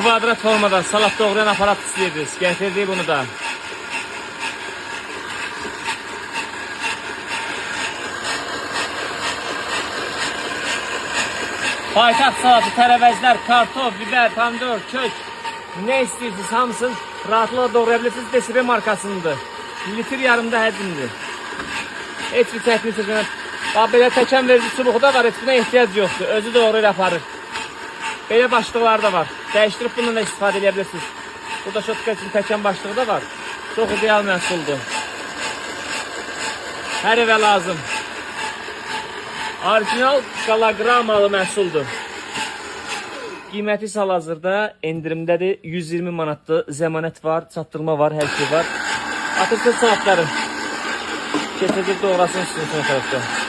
kvadrat formada salat doğrayan aparat istəyirsiniz. Gətirdik bunu da. Paytaxt salatı, tərəvəzlər, kartof, biber, pomidor, kök. Ne istəyirsiniz hamısını rahatlıqla doğraya bilirsiniz. DSB markasındır. Litr yarımda həcmdir. Heç bir çətin çəkmə. Bax, belə təkən verici çubuğu da var, heç buna ehtiyac yoxdur. Özü doğrayır aparır. Belə başlıqları da var. Dəyişdirib bununla da istifadə edə bilirsiniz. Burada şotka üçün təkən başlığı da var. Çox ideal məhsuldur. Hər evə lazım. Orijinal qalagramalı məhsuldur. Qiyməti hal-hazırda endirimdədir. 120 manatdır. Zəmanət var, çatdırma var, hər şey var. Atırsız saatları. Keçəcək doğrasını sizin son tərəfdə.